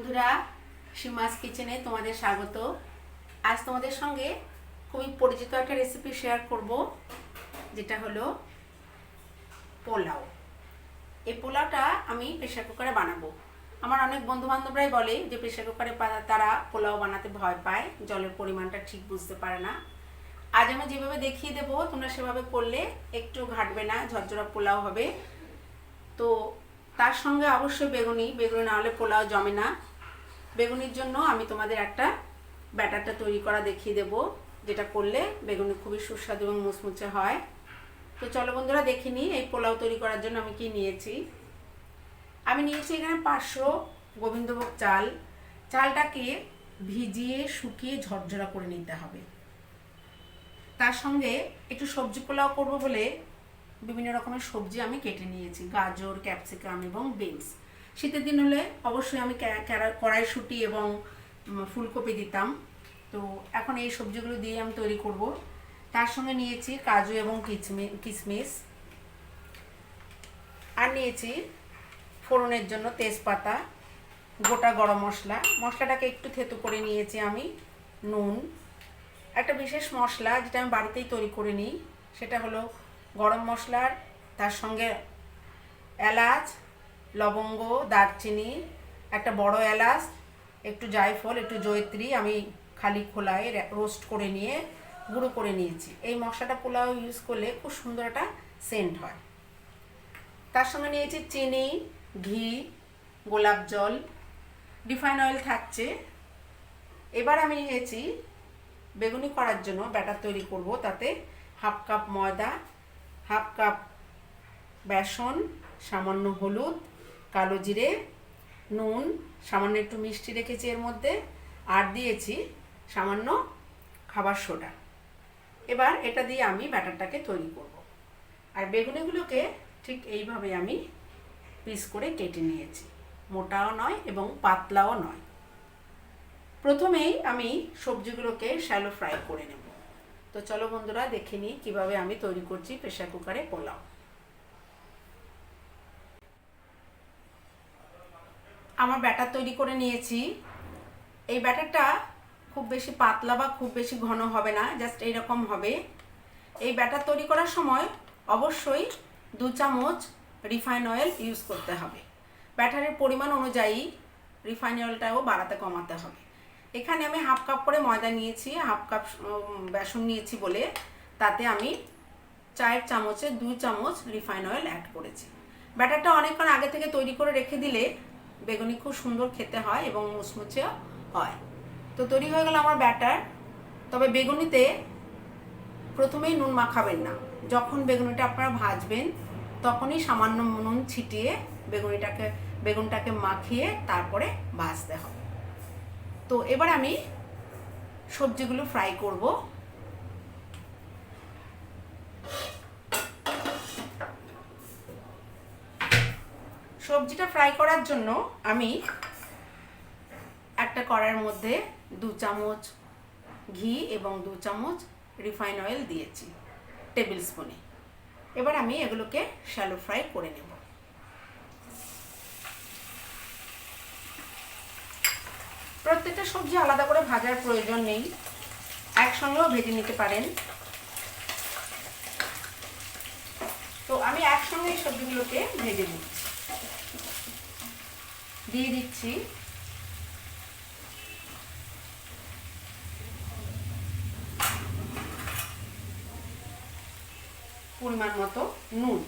বন্ধুরা, সীমাস কিচেনে তোমাদের স্বাগত। আজ তোমাদের সঙ্গে খুবই পরিচিত একটা রেসিপি শেয়ার করব, যেটা হলো পোলাও। এই পোলাওটা আমি প্রেসার কুকারে বানাবো। আমার অনেক বন্ধু বান্ধবরাই বলে যে প্রেসার কুকারে তারা পোলাও বানাতে ভয় পায়, জলের পরিমাণটা ঠিক বুঝতে পারে না। আজ আমি যেভাবে দেখিয়ে দেবো তোমরা সেভাবে করলে একটু ঘাটবে না, ঝরঝরা পোলাও হবে। তো তার সঙ্গে অবশ্যই বেগুনি না হলে পোলাও জমে না। বেগুনির জন্য আমি তোমাদের একটা ব্যাটারটা তৈরি করা দেখিয়ে দেব, যেটা করলে বেগুনি খুবই সুস্বাদু এবং মুচমুচে হয়। তো চলো বন্ধুরা দেখে নিই এই পোলাও তৈরি করার জন্য আমি কি নিয়েছি। আমি নিয়েছি এখানে 500 গোবিন্দভোগ চাল। চালটাকে ভিজিয়ে শুকিয়ে ঝরঝরা করে নিতে হবে। তার সঙ্গে একটু সবজি পোলাও করব বলে বিভিন্ন রকমের সবজি আমি কেটে নিয়েছি, গাজর, ক্যাপসিকাম এবং বিনস। শীতের দিন হলে অবশ্যই আমি কড়াইশুঁটি এবং ফুলকপি দিতাম। তো এখন এই সবজিগুলো দিয়ে আমি তৈরি করব। তার সঙ্গে নিয়েছি কাজু এবং কিশমিশ, আর নিয়েছি ফোড়নের জন্য তেজপাতা, গোটা গরম মশলা। মশলাটাকে একটু থেতো করে নিয়েছি আমি, নুন, একটা বিশেষ মশলা যেটা আমি বাড়িতেই তৈরি করে নিই, সেটা হলো গরম মশলার তার সঙ্গে এলাচ, লবঙ্গ, দারচিনি, একটা বড় এলাচ, একটু জায়ফল, একটু জয়িত্রী আমি খালি খোলায় রোস্ট করে নিয়ে গুঁড়ো করে নিয়েছি। এই মশলাটা পোলাও ইউজ করলে খুব সুন্দর একটা সেন্ট হয়। তার সঙ্গে নিয়েছি চিনি, ঘি, গোলাপ জল, রিফাইন অয়েল থাকছে। এবার আমি নিয়েছি বেগুনি করার জন্য ব্যাটার তৈরি করব। তাতে হাফ কাপ ময়দা, হাফ কাপ বেসন, সামান্য হলুদ, কালো জিরে, নুন, সামান্য একটু মিষ্টি রেখেছি এর মধ্যে, আর দিয়েছি সামান্য খাবার সোডা। এবার এটা দিয়ে আমি ব্যাটারটাকে তৈরি করব। আর বেগুনিগুলোকে ঠিক এইভাবে আমি পিস করে কেটে নিয়েছি, মোটাও নয় এবং পাতলাও নয়। প্রথমেই আমি সবজিগুলোকে শ্যালো ফ্রাই করে নেব। তো চলো বন্ধুরা দেখে নিই কীভাবে আমি তৈরি করছি প্রেসার কুকারে পোলাও। আমার ব্যাটার তৈরি করে নিয়েছি। এই ব্যাটারটা খুব বেশি পাতলা বা খুব বেশি ঘন হবে না, জাস্ট এইরকম হবে। এই ব্যাটার তৈরি করার সময় অবশ্যই 2 চামচ রিফাইন অয়েল ইউজ করতে হবে। ব্যাটারের পরিমাণ অনুযায়ী রিফাইন অয়েলটাও বাড়াতে কমাতে হবে। এখানে আমি হাফ কাপ করে ময়দা নিয়েছি, হাফ কাপ বেসন নিয়েছি বলে তাতে আমি 4 চামচে 2 চামচ রিফাইন অয়েল অ্যাড করেছি। ব্যাটারটা অনেকক্ষণ আগে থেকে তৈরি করে রেখে দিলে বেগুনি খুব সুন্দর খেতে হয় এবং মুচমুচে হয়। তো তৈরি হয়ে গেল আমার ব্যাটার। তবে বেগুনিতে প্রথমেই নুন মাখাবেন না, যখন বেগুনিটা আপনারা ভাজবেন তখনই সামান্য নুন ছিটিয়ে বেগুনটাকে মাখিয়ে তারপরে ভাজতে হবে। তো এবার আমি সবজিগুলো ফ্রাই করব। সবজিটা ফ্রাই করার জন্য আমি একটা কড়াইয়ের মধ্যে 2 চামচ ঘি এবং 2 চামচ রিফাইন অয়েল দিয়েছি টেবিল স্পুনে। এবার আমি এগুলোকে শ্যালো ফ্রাই করে নেব। প্রত্যেকটা সবজি আলাদা করে ভাজার প্রয়োজন নেই, একসঙ্গেও ভেজে নিতে পারেন। তো আমি একসঙ্গে এই সবজিগুলোকে ভেজে নিচ্ছি। দিয়ে দিচ্ছি পরিমাণ মতো নুন।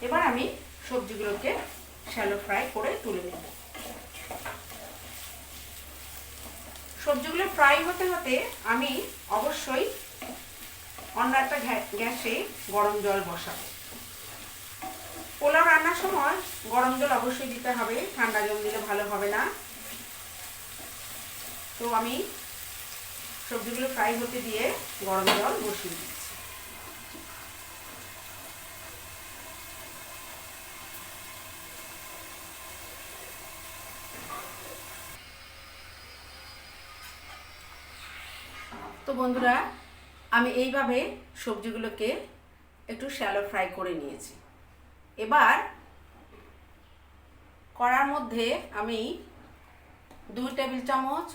এবার আমি সবজিগুলোকে শ্যালো ফ্রাই করে তুলে নেব। সবজিগুলো ফ্রাই হতে হতে আমি অবশ্যই অন্য একটা গ্যাসে গরম জল বসাবো। পোলাও রান্নার সময় গরম জল অবশ্যই দিতে হবে, ঠান্ডা জল দিলে ভালো হবে না। তো আমি সবজিগুলো ফ্রাই হতে দিয়ে গরম জল বসিয়ে দিচ্ছি। তো বন্ধুরা, আমি এইভাবে সবজিগুলোকে একটু শ্যালো ফ্রাই করে নিয়েছি। এবার কড়ার মধ্যে আমি 2 টেবিল চামচ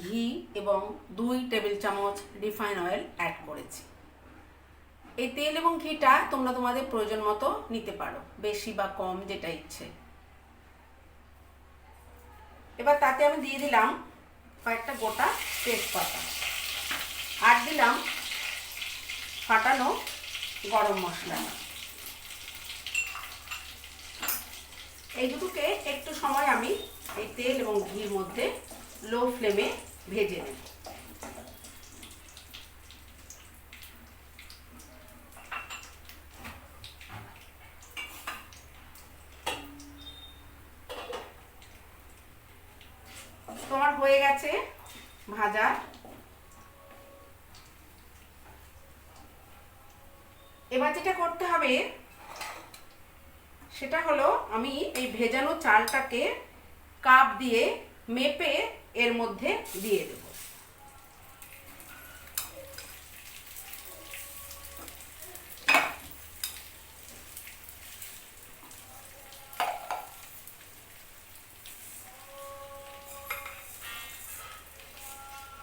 ঘি এবং 2 টেবিল চামচ রিফাইন অয়েল অ্যাড করেছি। এই তেল এবং ঘিটা তোমরা তোমাদের প্রয়োজন মতো নিতে পারো, বেশি বা কম যেটা ইচ্ছে। এবার তাতে আমি দিয়ে দিলাম কয়েকটা গোটা তেজপাতা, আর দিলাম ফাটানো গরম মশলা। এই দুটোকে একটু সময় আমি এই তেল এবং ঘির মধ্যে লো ফ্লেমে ভেজে নেব। তোমার হয়ে গেছে ভাজা। এবার যেটা করতে হবে সেটা হলো আমি এই ভেজানো চালটাকে কাপ দিয়ে মেপে এর মধ্যে দিয়ে দেব।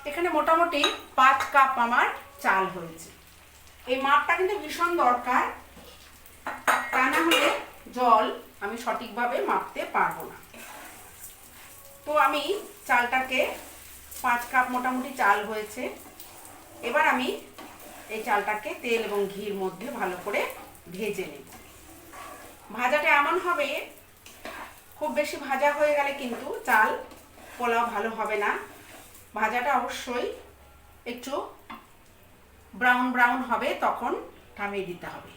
এখানে মোটামুটি 5 কাপ আমার চাল হয়েছে। এই মাপটা কিন্তু ভীষণ দরকার, তা না হলে জল আমি সঠিকভাবে মাপতে পারবো না। তো আমি চালটাকে 5 কাপ মোটামুটি চাল হয়েছে। এবার আমি এই চালটাকে তেল এবং ঘির মধ্যে ভালো করে ভেজে নেব। ভাজাটা এমন হবে, খুব বেশি ভাজা হয়ে গেলে কিন্তু চাল পোলাও ভালো হবে না। ভাজাটা অবশ্যই একটু ব্রাউন ব্রাউন হবে, তখন থামিয়ে দিতে হবে।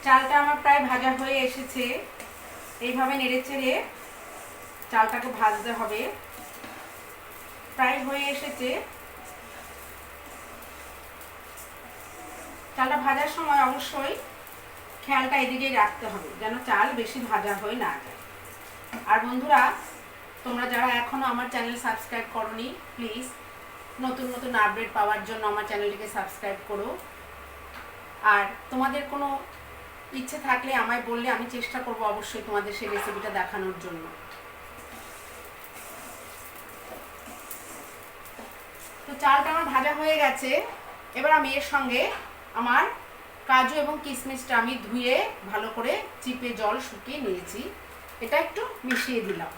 চালটা আমার প্রায় ভাজা হয়ে এসেছে। এইভাবে নেড়ে চেড়ে চালটাকে ভাজতে হবে। প্রায় হয়ে এসেছে। চালটা ভাজার সময় অবশ্যই খেয়ালটা এদিকেই রাখতে হবে, যেন চাল বেশি ভাজা হয়ে না যায়। আর বন্ধুরা, তোমরা যারা এখনো আমার চ্যানেল সাবস্ক্রাইব করোনি, প্লিজ নতুন নতুন আপডেট পাওয়ার জন্য আমার চ্যানেলটিকে সাবস্ক্রাইব করো। আর তোমাদের কোনো ইচ্ছে থাকলে আমায় বললে আমি চেষ্টা করব অবশ্যই তোমাদের সেই রেসিপিটা দেখানোর জন্য। তো চালটা আমার ভাজা হয়ে গেছে। এবার আমি এর সঙ্গে আমার কাজু এবং কিশমিশটা আমি ধুয়ে ভালো করে চিপে জল শুকিয়ে নিয়েছি, এটা একটু মিশিয়ে দিলাম।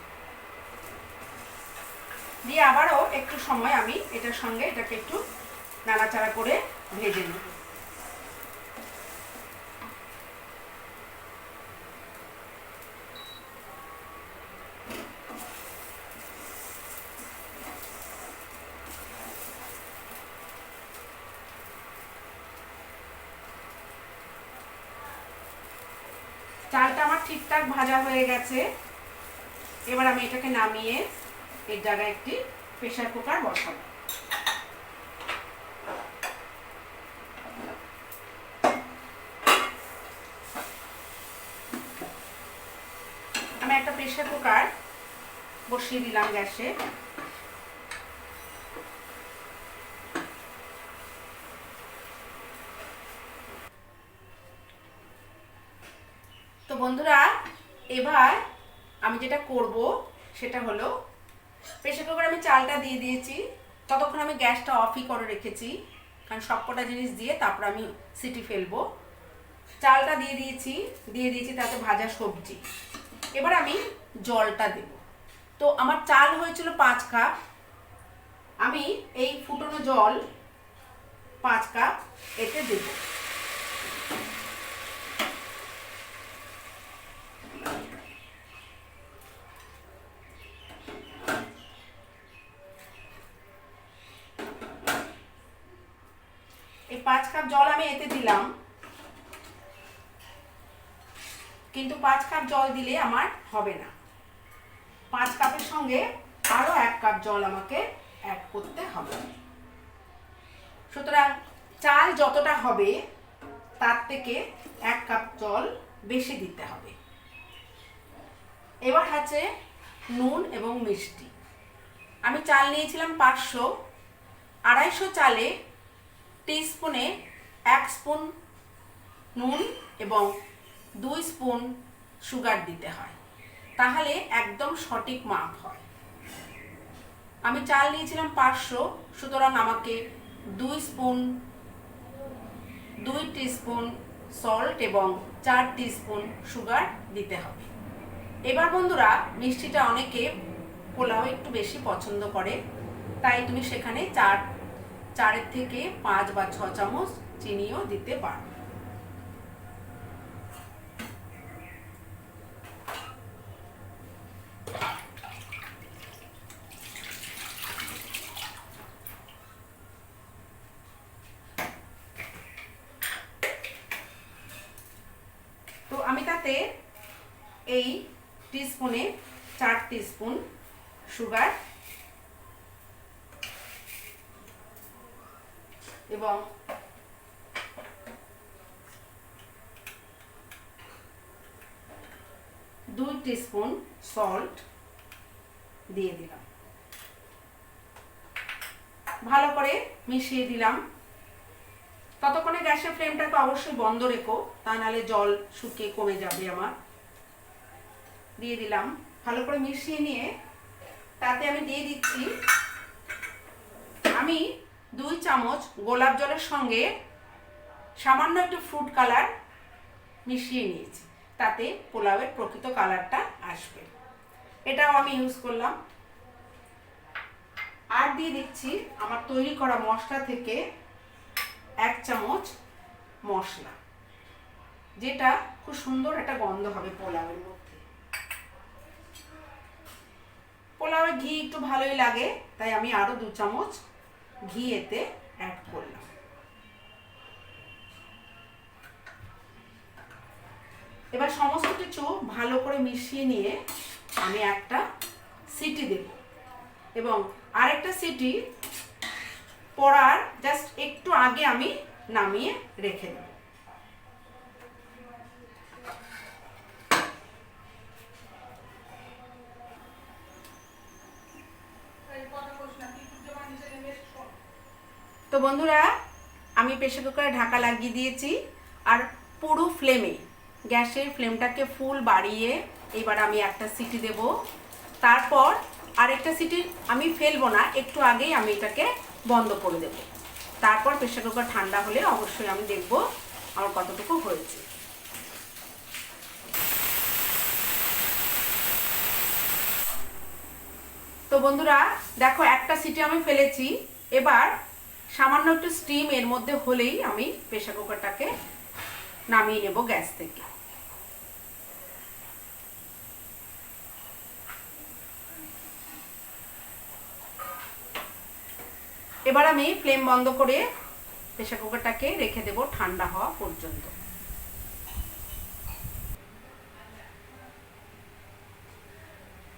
দিয়ে আবারও একটু সময় আমি এটার সঙ্গে এটাকে একটু নাড়াচাড়া করে ভেজে নেব। চালটা আমার ঠিকঠাক ভাজা হয়ে গেছে। এবার আমি এটাকে নামিয়ে এর জায়গায় একটি প্রেসার কুকার বসাবো। আমি একটা প্রেসার কুকার বসিয়ে দিলাম গ্যাসে। তো বন্ধুরা, এবার আমি যেটা করব সেটা হলো, প্রেসার কুকারে আমি চালটা দিয়ে দিয়েছি। ততক্ষণ আমি গ্যাসটা অফই করে রেখেছি, কারণ সবকটা জিনিস দিয়ে তারপর আমি সিটি ফেলবো। চালটা দিয়ে দিয়েছি তাতে ভাজা সবজি। এবার আমি জলটা দেব। তো আমার চাল হয়েছিল 5 কাপ, আমি এই ফুটনো জল 5 কাপ এতে দেব। এই 5 কাপ জল আমি এতে দিলাম, কিন্তু 5 কাপ জল দিলে আমার হবে না। 5 কাপের সঙ্গে আরো 1 কাপ জল আমাকে অ্যাড করতে হবে। সুতরাং চাল যতটা হবে তার থেকে 1 কাপ জল বেশি দিতে হবে। এবার আছে নুন এবং মিষ্টি। আমি চাল নিয়েছিলাম 500, 250 চালে টিস্পুনে 1 স্পুন নুন এবং 2 স্পুন সুগার দিতে হয়, তাহলে একদম সঠিক মাপ হয়। আমি চাল নিয়েছিলাম 500, সুতরাং আমাকে 2 টিস্পুন সল্ট এবং 4 টিস্পুন সুগার দিতে হবে। এবার বন্ধুরা, মিষ্টিটা অনেকে পোলাও একটু বেশি পছন্দ করে, তাই তুমি সেখানে 4 থেকে 5 বা 6 চামচ চিনিও দিতে পারো। তো আমি তাতে এই টিস্পুনে 4 টিস্পুন সুগার এবং 2 টিস্পুন সল্ট দিয়ে দিলাম। ভালো করে মিশিয়ে দিলাম। ততক্ষণে গ্যাসের ফ্লেমটাকে অবশ্যই বন্ধ রেখো, তা নাহলে জল শুকিয়ে কমে যাবে আমার। দিয়ে দিলাম। ভালো করে মিশিয়ে নিয়ে তাতে আমি দিয়ে দিচ্ছি, আমি 2 চামচ গোলাপ জলের সঙ্গে সামান্য একটু ফ্রুট কালার মিশিয়ে নিয়েছি, তাতে পোলাওয়ের প্রকৃত কালারটা আসবে। এটাও আমি ইউজ করলাম। আর দিয়ে দিচ্ছি আমার তৈরি করা মশলা থেকে 1 চামচ মশলা, যেটা খুব সুন্দর একটা গন্ধ হবে পোলাওয়ের মধ্যে। পোলাওয়ে ঘি একটু ভালোই লাগে, তাই আমি আরো 2 চামচ ঘি এতে অ্যাড করলাম। এবার সমস্ত কিছু ভালো করে মিশিয়ে নিয়ে আমি একটা সিটি দেব এবং আরেকটা সিটি পড়ার জাস্ট একটু আগে আমি নামিয়ে রেখে দেব। তো বন্ধুরা, আমি প্রেসার কুকারে ঢাকা লাগিয়ে দিয়েছি আর পুরো ফ্লেমে, গ্যাসের ফ্লেমটাকে ফুল বাড়িয়ে এবার আমি একটা সিটি দেব। তারপর আরেকটা সিটি আমি ফেলবো না, একটু আগেই আমি এটাকে বন্ধ করে দেব। তারপর প্রেসার কুকার ঠান্ডা হলে অবশ্যই আমি দেখব আমার কতটুকু হয়েছে। তো বন্ধুরা দেখো, একটা সিটি আমি ফেলেছি। এবার সামান্য একটু স্টিম এর মধ্যে হলেই আমি প্রেসার কুকারটাকে নামিয়ে নেব গ্যাস থেকে। এবার আমি ফ্লেম বন্ধ করে প্রেসার কুকারটাকে রেখে দেব ঠান্ডা হওয়া পর্যন্ত।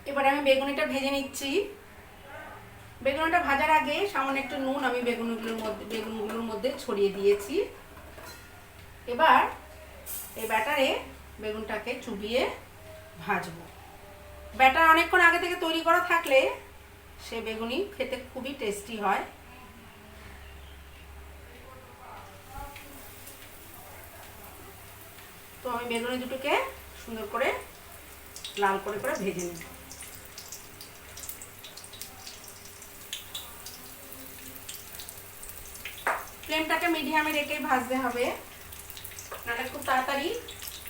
এবার আমি বেগুনিটা ভেজে নিচ্ছি। বেগুনিটা ভাজার আগে সামান্য একটু নুন আমি বেগুনগুলোর মধ্যে ছড়িয়ে দিয়েছি। এবার এই ব্যাটারে বেগুনটাকে চুবিয়ে ভাজবো। ব্যাটার অনেকক্ষণ আগে থেকে তৈরি করা থাকলে সে বেগুনি খেতে খুবই টেস্টি হয়। তো আমি বেগুনি দুটোকে সুন্দর করে লাল করে ভেজে নেব। ফ্লেমটাকে মিডিয়ামে রেখে ভাজতে হবে, নাহলে খুব তাড়াতাড়ি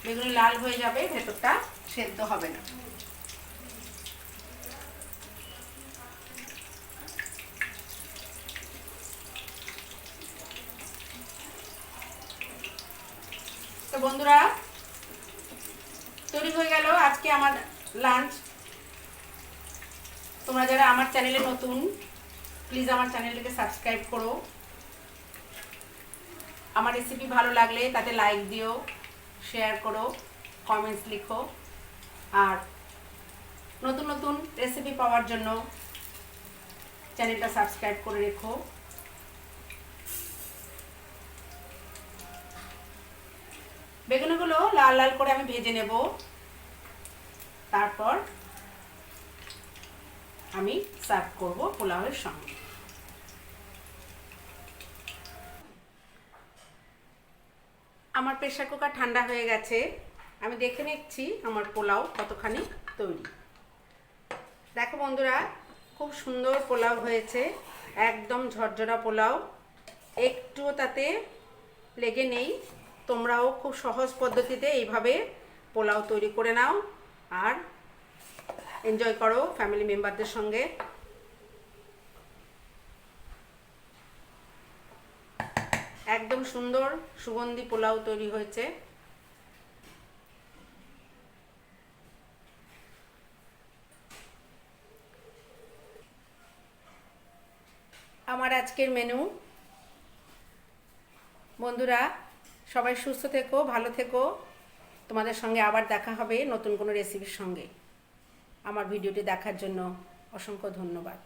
বেগুনি লাল হয়ে যাবে, ভেতরটা সেদ্ধ হবে না। তো বন্ধুরা, তৈরি হয়ে গেল আজকে আমার লাঞ্চ। তোমরা যারা আমার চ্যানেলে নতুন, প্লিজ আমার চ্যানেলটাকে সাবস্ক্রাইব করো। আমার রেসিপি ভালো লাগলে তাতে লাইক দিও, শেয়ার করো, কমেন্টস লিখো। আর নতুন নতুন রেসিপি পাওয়ার জন্য চ্যানেলটা সাবস্ক্রাইব করে রেখো। বেগুনগুলো লাল লাল করে আমি ভেজে নেব। তারপর আমি সার্ভ করব পোলাওয়ের সঙ্গে। আমার প্রেসার কুকার ঠান্ডা হয়ে গেছে, আমি দেখে নিচ্ছি আমার পোলাও কতখানি তৈরি। দেখো বন্ধুরা, খুব সুন্দর পোলাও হয়েছে, একদম ঝরঝরা পোলাও, একটুও তাতে লেগে নেই। তোমরাও খুব সহজ পদ্ধতিতে এইভাবে পোলাও তৈরি করে নাও আর এনজয় করো ফ্যামিলি মেম্বারদের সঙ্গে। একদম সুন্দর সুগন্ধি পোলাও তৈরি হয়েছে। আমার আজকের মেনু। বন্ধুরা সবাই সুস্থ থেকো, ভালো থেকো। তোমাদের সঙ্গে আবার দেখা হবে নতুন কোনো রেসিপির সঙ্গে। আমার ভিডিওটি দেখার জন্য অসংখ্য ধন্যবাদ।